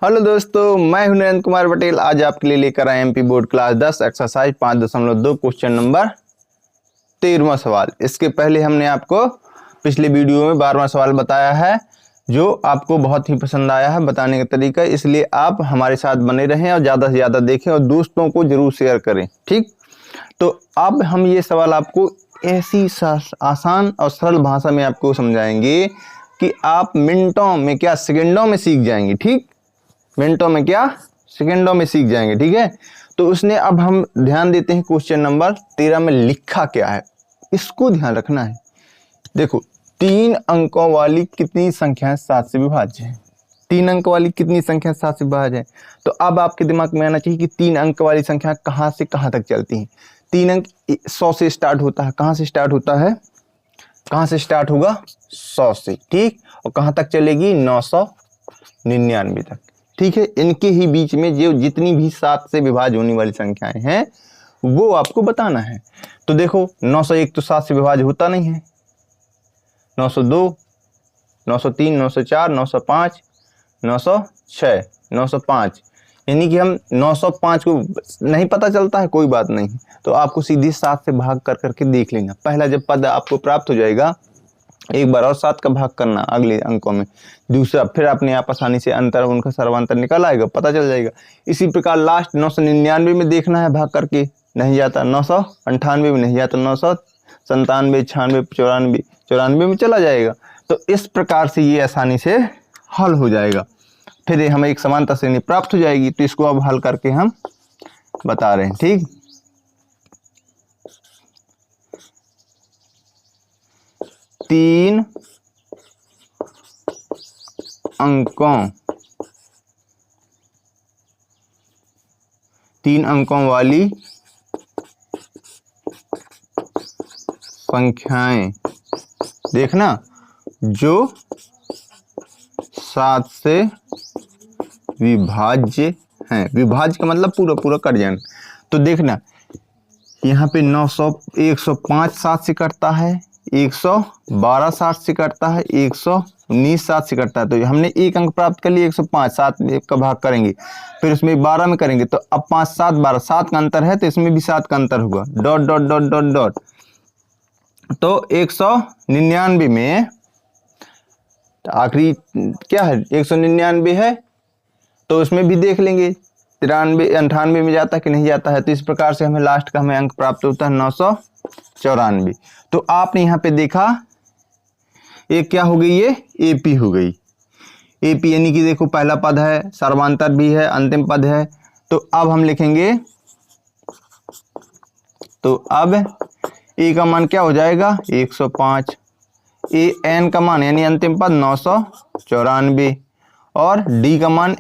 Hello दोस्तों, मैं हूं नरेंद्र कुमार पटेल। आज आपके लिए लेकर आए MP board class 10 exercise 5.2 question number 13वां सवाल। इसके पहले हमने आपको पिछले वीडियो में 12वां सवाल बताया है जो आपको बहुत ही पसंद आया है बताने का तरीका, इसलिए आप हमारे साथ बने रहें और ज़्यादा से ज़्यादा देखें और दोस्तों को जरूर शेयर करें। ठीक, तो अब हम ये सवाल आपको ऐसी आसान और सरल भाषा में आपको समझाएंगे कि आप मिनटों में क्या सेकंडों में सीख जाएंगे। ठीक, मिनटों में क्या सेकंडों में सीख जाएंगे। ठीक है, तो उसने अब हम ध्यान देते हैं क्वेश्चन नंबर 13 में लिखा क्या है, इसको ध्यान रखना है। देखो, 3 अंकों वाली कितनी संख्याएं 7 से विभाज्य है। 3 अंक वाली कितनी संख्या 7 से विभाज्य है। तो अब आपके दिमाग में आना चाहिए कि 3 अंक वाली संख्या कहां से कहां तक चलती है। 3 अंक 100 से स्टार्ट होता है। कहां से स्टार्ट होता है, कहां से स्टार्ट होगा, 100 से। ठीक, और कहां तक चलेगी, 999 तक। ठीक है, इनके ही बीच में जो जितनी भी 7 से विभाज्य होने वाली संख्याएं हैं वो आपको बताना है। तो देखो, 901 तो 7 से विभाज्य होता नहीं है। 902, 903, 904, 905, 906, 905, यानी कि हम 905 को नहीं पता चलता है, कोई बात नहीं। तो आपको सीधी 7 से भाग कर करके देख लेना। पहला जब पद आपको प्राप्त हो जाएगा, एक बार और 7 का भाग करना अगले अंकों में, दूसरा फिर अपने आप आसानी से अंतर, उनका सर्वांतर निकल आएगा, पता चल जाएगा। इसी प्रकार लास्ट 999 में देखना है, भाग करके नहीं जाता, 998 में नहीं जाता, 997, 96, 94 में चला जाएगा। तो इस प्रकार से ये आसानी से हल हो जाएगा। फिर हमें एक समानता श्रेणी प्राप्त हो जाएगी। तो इसको अब हल करके हम बता रहे हैं। ठीक, 3 अंकों वाली संख्याएं देखना जो 7 से विभाज्य हैं। विभाज्य का मतलब पूरा पूरा कट जाना। तो देखना, यहाँ पे 900, 105 7 से कटता है, 112 7 से कटता है, 119 7 से कटता है। तो हमने एक अंक प्राप्त कर लिया, 105, 7 का भाग करेंगे, फिर उसमें 12 में करेंगे। तो अब 5 7 12, 7 का अंतर है तो इसमें भी 7 का अंतर होगा, dot dot dot dot dot. तो 199 में आखिरी क्या है, 199 है, तो उसमें भी देख लेंगे 93 98 में जाता है कि नहीं जाता है। तो इस प्रकार से हमें लास्ट का अंक प्राप्त होता है 994। तो आपने यहाँ पे देखा, एक क्या हो गई, ये एपी हो गई। एपी यानी कि देखो, पहला पद है, सर्वांतर भी है, अंतिम पद है। तो अब हम लिखेंगे, तो अब ए का मान क्या हो जाएगा, 105, ए एन का मान यानी अंतिम पद 994, और डी का मान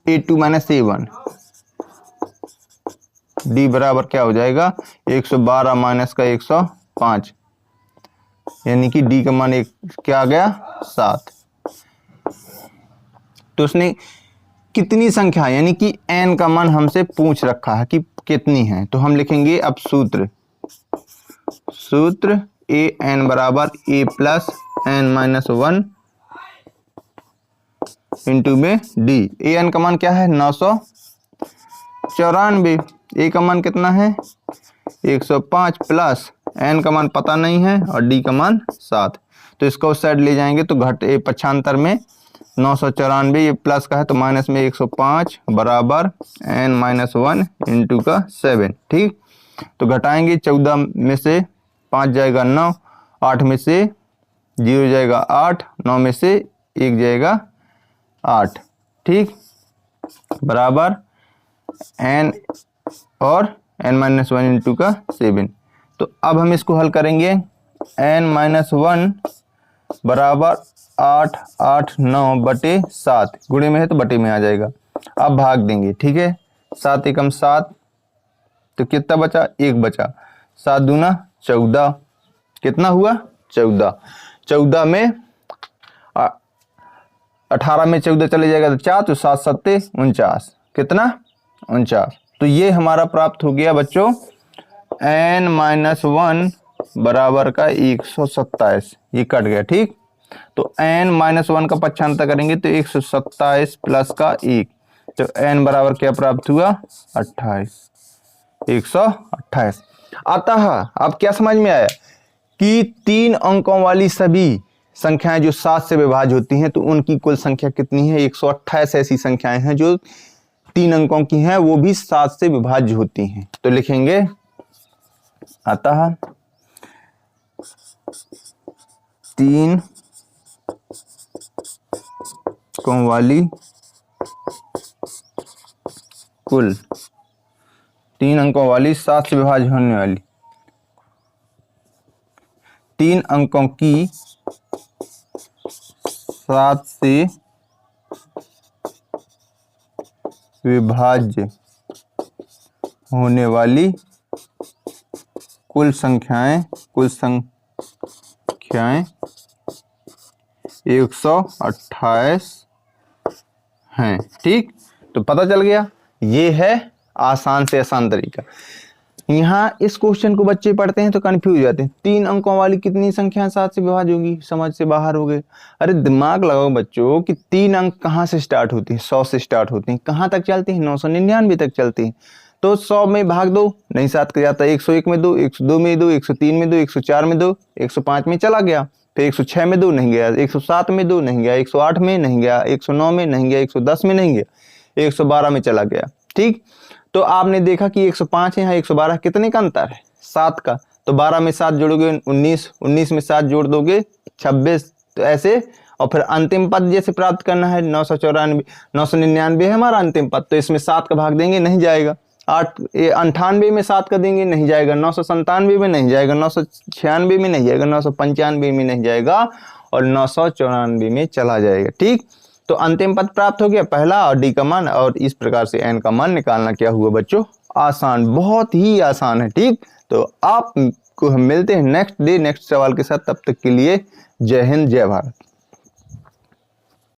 A2 - A1, डी बराबर क्या हो जाएगा, 112 माइनस का 105, यानी कि डी का मान एक क्या आ गया, 7। तो उसने कितनी संख्या यानी कि n का मान हमसे पूछ रखा है कि कितनी है। तो हम लिखेंगे अब सूत्र ए एन बराबर a प्लस n-1 इंटू में डी। ए एन का मान क्या है, 994। ए का मान कितना है, 105, प्लस एन का मान पता नहीं है और डी का मान 7। तो इसको उस साइड ले जाएंगे तो घट पक्षांतर में 994, ये प्लस का है तो माइनस में 105 बराबर n-1 इंटू का 7। ठीक, तो घटाएंगे, 14 में से 5 जाएगा 9, 8 में से 0 जाएगा 8, 9 में से 1 जाएगा 8। ठीक, बराबर n और n-1 इंटू का 7। तो अब हम इसको हल करेंगे, n-1 बराबर 8 8 9 बटे 7, गुणे में है तो बटे में आ जाएगा। अब भाग देंगे। ठीक है, 7 एकम 7, तो कितना बचा, 1 बचा, 7 दूना 14, कितना हुआ, 14। 14 में 18 में 14 चले जाएगा तो 4, तो 7 7 49, कितना, 49। तो ये हमारा प्राप्त हो गया बच्चों n-1 बराबर का 127। ये कट गया। ठीक, तो n-1 का पक्षांतर करेंगे तो 127 प्लस का 1, तो n बराबर क्या प्राप्त हुआ 28, 128। अतः अब क्या समझ में आया कि 3 अंकों वाली सभी संख्याएं जो 7 से विभाज्य होती हैं तो उनकी कुल संख्या कितनी है, 128 ऐसी संख्याएं हैं जो 3 अंकों की हैं, वो भी 7 से विभाज्य होती हैं। तो लिखेंगे अतः 3 अंकों वाली कुल 3 अंकों वाली 7 से विभाज्य होने वाली 3 अंकों की 7 से विभाज्य होने वाली कुल संख्याएं 128 हैं। ठीक, तो पता चल गया, ये है आसान से आसान तरीका। यहाँ इस क्वेश्चन को बच्चे पढ़ते हैं तो कंफ्यूज हो जाते हैं, 3 अंकों वाली कितनी संख्या 7 से विभाज्य होगी, समझ से बाहर हो गए। अरे दिमाग लगाओ बच्चों कि 3 अंक कहाँ से स्टार्ट होती हैं, 100 से स्टार्ट होती हैं, कहाँ तक चलती हैं, 999 तक चलती हैं। तो 100 में भाग दो, नहीं 7 का जाता, 101 में दो, 102 में दो, 103 में दो, 104 में दो, 105 में चला गया, फिर 106 में दो नहीं गया, 107 में दो नहीं गया, 108 में नहीं गया, 109 में नहीं गया, 110 में नहीं गया, 112 में चला गया। ठीक, तो आपने देखा कि 105 है, यहाँ 112, कितने का अंतर है, 7 का। तो 12 में 7 जोड़ोगे 19, 19 में 7 जोड़ दोगे 26, तो ऐसे। और फिर अंतिम पद जैसे प्राप्त करना है 999 है हमारा अंतिम पद, तो इसमें 7 का भाग देंगे नहीं जाएगा, 98 में 7 का देंगे नहीं जाएगा, 997 में नहीं जाएगा, 996 में नहीं जाएगा, 995 में नहीं जाएगा, और 994 में चला जाएगा। ठीक, तो अंतिम पद प्राप्त हो गया पहला और डी का मान, और इस प्रकार से एन का मान निकालना क्या हुआ बच्चों, आसान, बहुत ही आसान है। ठीक, तो आपको हम मिलते हैं नेक्स्ट डे नेक्स्ट सवाल के साथ, तब तक के लिए जय हिंद जय भारत।